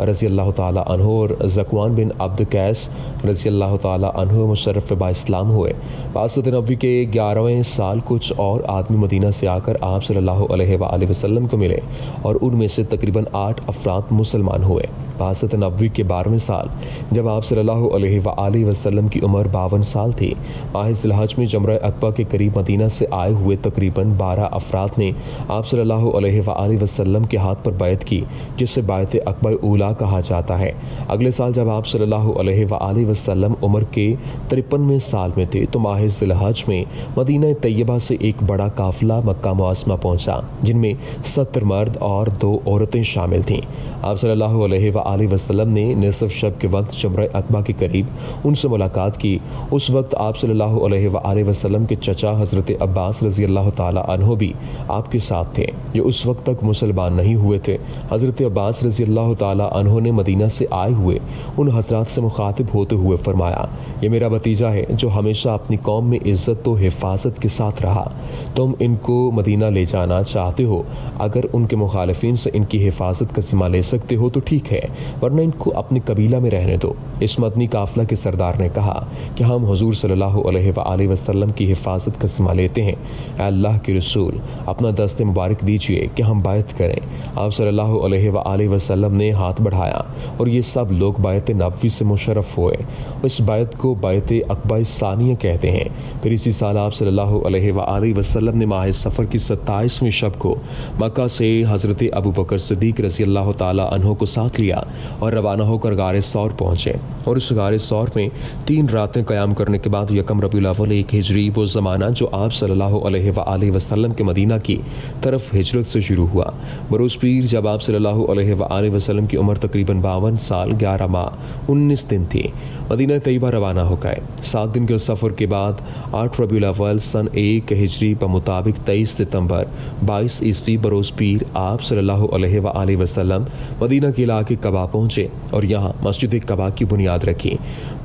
رضی اللہ تعالیٰ عنہ اور ذکوان بن عبد قیس رضی اللہ تعالیٰ عنہ مشرف با اسلام ہوئے۔ بعثت نبوی کے 11ویں سال کچھ اور آدمی مدینہ سے آ کر آپ صلی اللہ علیہ وآلہ وسلم کو ملے اور ان میں سے تقریباً 8 افراد مسلمان ہوئے۔ بعثت نبوی کے 12ویں سال جب آپ صلی اللہ علیہ وآلہ وسلم کی عمر 52 سال تھی، ماہ ذی الحج میں جمرہ عقبہ کے قریب مدینہ سے آئے ہوئے تقریباً 12 افراد نے آپ صلی اللہ علیہ وآلہ وسلم کے ہاتھ پر بیعت کی، جسے بیعت عقبہ اولیٰ کہا جاتا ہے۔ اگلے سال جب آپ صلی اللہ علیہ وآلہ وسلم عمر کے 53ویں سال میں تھے تو ماہ ذی الحج میں مدینہ طیبہ سے ایک بڑا قافلہ مکہ معظمہ پہنچا، جن میں 70 مرد اور 2 عورتیں شامل تھیں۔ آپ صلی اللہ علیہ وآلہ وسلم نے نصف شب کے وقت جمرہ عقبہ کے قریب ان سے ملاقات کی۔ اس وقت آپ صلی اللہ علیہ وآلہ وسلم کے چچا حضرت عباس رضی اللہ تعالیٰ عنہ بھی آپ کے ساتھ تھے، جو اس وقت تک مسلمان نہیں ہوئے تھے۔ حضرت عباس رضی اللہ تعالیٰ عنہ نے مدینہ سے آئے ہوئے ان حضرات سے مخاطب ہوتے ہوئے فرمایا، یہ میرا بھتیجا ہے جو ہمیشہ اپنی قوم میں عزت و حفاظت کے ساتھ رہا۔ تم ان کو مدینہ لے جانا چاہتے ہو، اگر ان کے مخالفین سے ان کی حفاظت کا ذمہ لے سکتے ہو تو ٹھیک ہے، ورنہ ان کو اپنے قبیلہ میں رہنے دو۔ اس مدنی قافلہ کے سردار نے کہا کہ ہم حضور صلی اللہ علیہ وآلہ وسلم کی حفاظت کا ذمہ لیتے ہیں، اے اللہ کے رسول اپنا دست مبارک دیجئے کہ ہم بیعت کریں۔ آپ صلی اللہ علیہ وآلہ وسلم نے ہاتھ بڑھایا اور یہ سب لوگ بیعت نبوی سے مشرف ہوئے۔ اس بیعت کو بیعت عقبہ ثانیہ کہتے ہیں۔ پھر اسی سال آپ صلی اللہ علیہ وآلہ وسلم نے ماہ صفر کی 27ویں شب کو مکہ سے حضرت ابو بکر صدیق رضی اللہ تعالیٰ عنہ کو ساتھ لیا اور روانہ ہو کر غار ثور پہنچے، اور اس غار ثور میں 3 راتیں قیام کرنے کے بعد یکم ربیع الاول 1 ہجری وہ زمانہ جو آپ صلی اللہ علیہ وآلہ وسلم کے مدینہ کی طرف ہجرت سے شروع ہوا۔ بروز پیر جب آپ صلی اللہ علیہ وآلہ وسلم کی عمر تقریباً 52 سال 11 ماہ 19 دن تھی، مدینہ طیبہ روانہ ہو گئے۔ 7 دن کے سفر کے بعد 8 ربیع الاول سن 1 ہجری بمطابق 23 ستمبر 22 عیسوی بروز پیر آپ صلی اللہ علیہ وآلہ وسلم مدینہ کے علاقے قباء پہنچے اور یہاں مسجد قباء کی بنیاد رکھی۔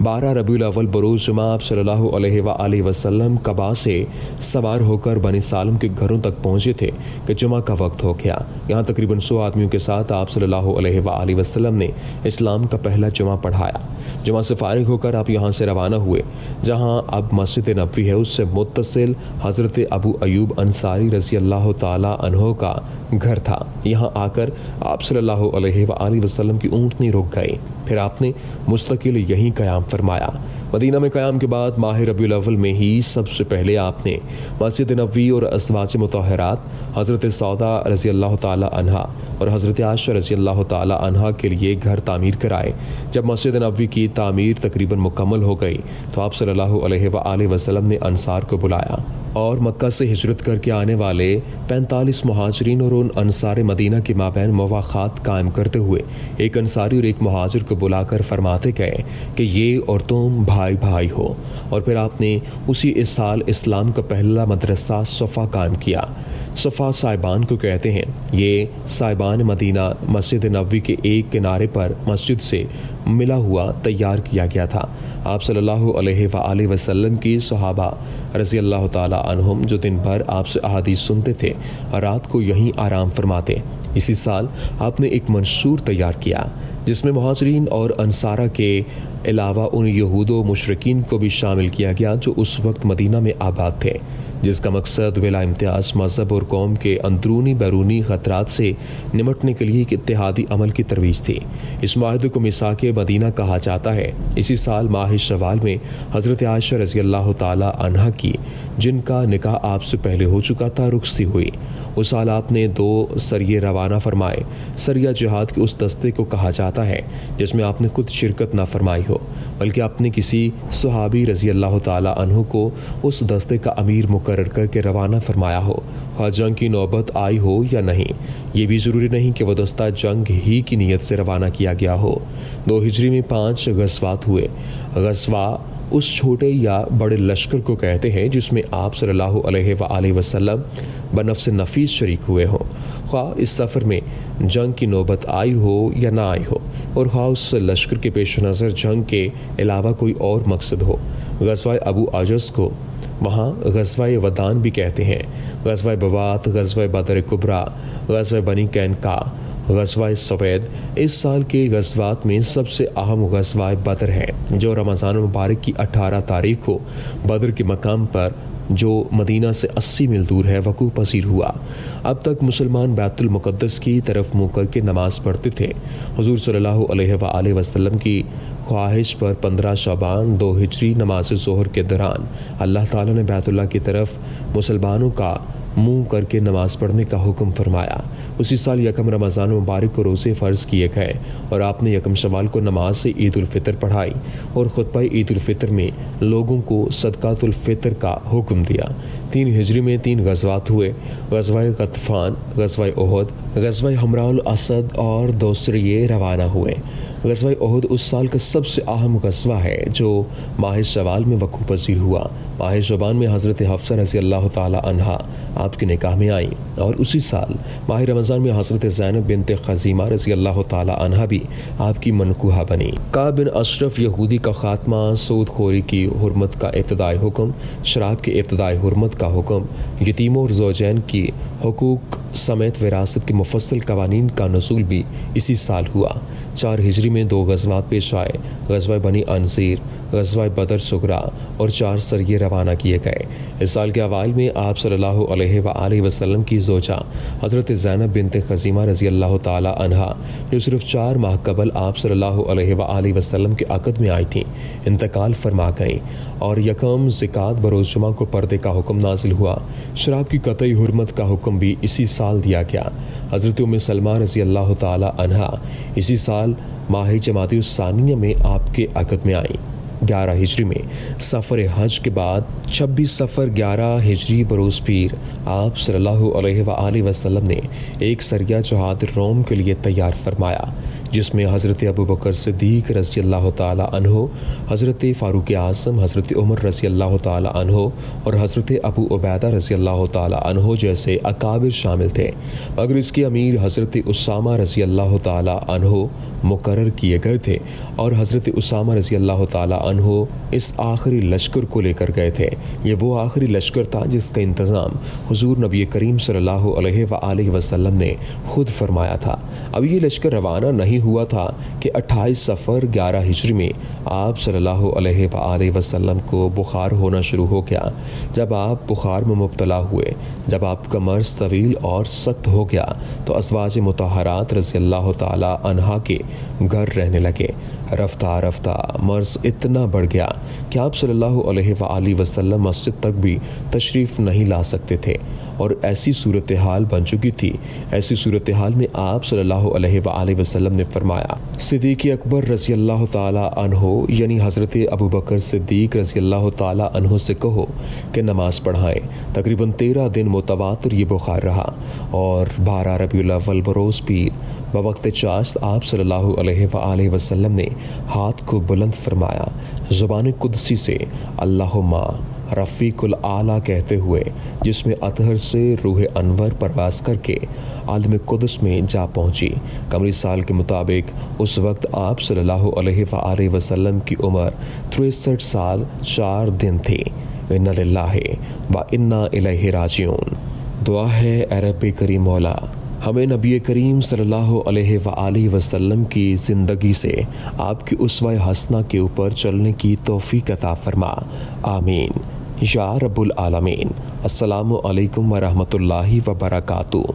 12 ربیع الاول بروز جمعہ آپ صلی اللہ علیہ وآلہ وسلم قباء سے سوار ہو کر بنی سالم کے گھروں تک پہنچے تھے کہ جمعہ کا وقت ہو گیا۔ یہاں تقریباً 100 آدمیوں کے ساتھ آپ صلی اللہ علیہ وآلہ وسلم نے اسلام کا پہلا جمعہ پڑھایا۔ جمعہ سے فارغ ہو کر آپ یہاں سے روانہ ہوئے جہاں اب مسجد نبوی ہے، اس سے متصل حضرت ابو ایوب انصاری رضی اللہ تعالیٰ عنہ کا گھر تھا۔ یہاں آ کر آپ صلی اللہ علیہ وآلہ وسلم کی اونٹنی رک گئی، پھر آپ نے مستقل یہیں قیام فرمایا۔ مدینہ میں قیام کے بعد ماہ ربیع الاول میں ہی سب سے پہلے آپ نے مسجد نبوی اور ازواج مطہرات حضرت سودا رضی اللہ تعالیٰ عنہا اور حضرت عائشہ رضی اللہ تعالیٰ عنہا کے لیے گھر تعمیر کرائے۔ جب مسجد نبوی کی تعمیر تقریباً مکمل ہو گئی تو آپ صلی اللہ علیہ وآلہ وسلم نے انصار کو بلایا اور مکہ سے ہجرت کر کے آنے والے 45 مہاجرین اور ان انصار مدینہ کے مابین مواخات قائم کرتے ہوئے ایک انصاری اور ایک مہاجر کو بلا کر فرماتے گئے کہ یہ اور تم بھائی بھائی ہو، اور پھر آپ نے اسی سال اسلام کا پہلا مدرسہ صفا قائم کیا۔ صفا صاحبان کو کہتے ہیں۔ یہ صاحبان مدینہ مسجد نبوی کے ایک کنارے پر مسجد سے ملا ہوا تیار کیا گیا تھا۔ آپ صلی اللہ علیہ وآلہ وسلم کی صحابہ رضی اللہ تعالیٰ عنہم جو دن بھر آپ سے احادیث سنتے تھے، رات کو یہیں آرام فرماتے۔ اسی سال آپ نے ایک منشور تیار کیا جس میں مہاجرین اور انصارہ کے علاوہ ان یہود و مشرکین کو بھی شامل کیا گیا جو اس وقت مدینہ میں آباد تھے، جس کا مقصد بلا امتیاز مذہب اور قوم کے اندرونی بیرونی خطرات سے نمٹنے کے لیے ایک اتحادی عمل کی ترویج تھی۔ اس معاہدے کو میثاق مدینہ کہا جاتا ہے۔ اسی سال ماہ شوال میں حضرت عائشہ رضی اللہ تعالیٰ عنہا کی، جن کا نکاح آپ سے پہلے ہو چکا تھا، رخصتی ہوئی۔ اس سال آپ نے 2 سریے روانہ فرمائے۔ سریہ جہاد کے اس دستے کو کہا جاتا ہے جس میں آپ نے خود شرکت نہ فرمائی ہو، بلکہ اپنے کسی صحابی رضی اللہ تعالیٰ عنہ کو اس دستے کا امیر مقرر کر کے روانہ فرمایا ہو، خواہ جنگ کی نوبت آئی ہو یا نہیں۔ یہ بھی ضروری نہیں کہ وہ دستہ جنگ ہی کی نیت سے روانہ کیا گیا ہو۔ 2 ہجری میں 5 غزوات ہوئے۔ غزوہ اس چھوٹے یا بڑے لشکر کو کہتے ہیں جس میں آپ صلی اللہ علیہ وآلہ وسلم بنفس نفیس شریک ہوئے ہوں، خواہ اس سفر میں جنگ کی نوبت آئی ہو یا نہ آئی ہو، اور خواہ اس لشکر کے پیش نظر جنگ کے علاوہ کوئی اور مقصد ہو۔ غزوہ ابو عجز کو وہاں غزوہ ودان بھی کہتے ہیں۔ غزوہ بوات، غزوہ بدر کبریٰ، غزوہ بنی قینقاع، غزوہ سوید اس سال کے غزوات میں سب سے اہم غزوہ بدر ہے، جو رمضان المبارک کی 18 تاریخ کو بدر کے مقام پر جو مدینہ سے 80 میل دور ہے وقوع پذیر ہوا۔ اب تک مسلمان بیت المقدس کی طرف منہ کر کے نماز پڑھتے تھے۔ حضور صلی اللہ علیہ وآلہ وسلم کی خواہش پر 15 شعبان 2 ہجری نماز ظہر کے دوران اللہ تعالیٰ نے بیت اللہ کی طرف مسلمانوں کا منہ کر کے نماز پڑھنے کا حکم فرمایا۔ اسی سال یکم رمضان مبارک کو روزے فرض کیے گئے اور آپ نے یکم شوال کو نماز سے عید الفطر پڑھائی اور خطبہ عید الفطر میں لوگوں کو صدقات الفطر کا حکم دیا۔ 3 ہجری میں 3 غزوات ہوئے، غزوہ غطفان، غزوہ احد، غزوہ حمراء الاسد اور دوسریے روانہ ہوئے۔ غزوہ احد اس سال کا سب سے اہم غزوہ ہے جو ماہ شوال میں وقوع پذیر ہوا۔ ماہ شعبان میں حضرت حفصہ رضی اللہ تعالی عنہا آپ کے نکاح میں آئیں اور اسی سال ماہ رمضان میں حضرت زینب بنت خزیمہ رضی اللہ تعالی عنہا بھی آپ کی منکوحہ بنی۔ کعب بن اشرف یہودی کا خاتمہ، سود خوری کی حرمت کا ابتدائی حکم، شراب کی ابتدائی حرمت کا حکم، یتیموں اور زوجین کی حقوق سمیت وراثت کے مفصل قوانین کا نزول بھی اسی سال ہوا۔ 4 ہجری میں 2 غزوات پیش آئے، غزوہ بنی عنزیر، غزوہ بدر صغریٰ اور 4 سریے روانہ کیے گئے۔ اس سال کے اوائل میں آپ صلی اللہ علیہ وآلہ وسلم کی زوجہ حضرت زینب بنت خزیمہ رضی اللہ تعالی عنہا جو صرف 4 ماہ قبل آپ صلی اللہ علیہ وآلہ وسلم کے عقد میں آئی تھیں، انتقال فرما گئیں اور یکم ذکات بروز جمعہ کو پردے کا حکم نازل ہوا۔ شراب کی قطعی حرمت کا حکم بھی اسی سال دیا گیا۔ حضرت ام سلمہ رضی اللہ تعالی عنہا اسی سال ماہ جمادی الثانیہ میں آپ کے عقد میں آئیں۔ 11 ہجری میں سفر حج کے بعد 26 سفر 11 ہجری بروز پیر آپ صلی اللہ علیہ وآلہ وسلم نے ایک سریہ جہاد روم کے لیے تیار فرمایا، جس میں حضرت ابوبکر صدیق رضی اللہ تعالی عنہ، حضرت فاروق اعظم، حضرت عمر رضی اللہ تعالی عنہ اور حضرت ابو عبیدہ رضی اللہ تعالی عنہ جیسے اکابر شامل تھے، مگر اس کے امیر حضرت اسامہ رضی اللہ تعالی عنہ مقرر کیے گئے تھے اور حضرت اسامہ رضی اللہ تعالی عنہ اس آخری لشکر کو لے کر گئے تھے۔ یہ وہ آخری لشکر تھا جس کا انتظام حضور نبی کریم صلی اللہ علیہ وآلہ وسلم نے خود فرمایا تھا۔ اب یہ لشکر روانہ نہیں ہوا تھا کہ 28 سفر 11 ہجری میں آپ صلی اللہ علیہ وآلہ وسلم کو بخار ہونا شروع ہو گیا۔ جب آپ بخار میں مبتلا ہوئے، جب آپ کا مرض طویل اور سخت ہو گیا تو ازواج مطہرات رضی اللہ تعالی عنہا کے گھر رہنے لگے۔ رفتہ رفتہ مرض اتنا بڑھ گیا کہ آپ صلی اللہ علیہ وآلہ وسلم مسجد تک بھی تشریف نہیں لا سکتے تھے اور ایسی صورتحال بن چکی تھی۔ ایسی صورتحال میں آپ صلی اللہ علیہ وآلہ وسلم نے فرمایا، صدیق اکبر رضی اللہ تعالی عنہ یعنی حضرت ابوبکر صدیق رضی اللہ تعالی عنہ سے کہو کہ نماز پڑھائیں۔ تقریباً 13 دن متواتر یہ بخار رہا اور 12 ربیع الاول بروز پیر بوقت چاشت آپ صلی اللہ علیہ وآلہ وسلم نے ہاتھ کو بلند فرمایا، زبان قدسی سے اللہم رفیق الاعلیٰ کہتے ہوئے، جس میں اطہر سے روح انور پرواز کر کے عالم قدس میں جا پہنچی۔ قمری سال کے مطابق اس وقت آپ صلی اللہ علیہ وآلہ وسلم کی عمر 63 سال 4 دن تھی۔ انا للہ و انا الیہ راجعون۔ دعا ہے اے رب کریم مولا، ہمیں نبی کریم صلی اللہ علیہ وآلہ وسلم کی زندگی سے آپ کی اسوہ حسنہ کے اوپر چلنے کی توفیق عطا فرما، آمین یا رب العالمین۔ السلام علیکم ورحمۃ اللہ وبرکاتہ۔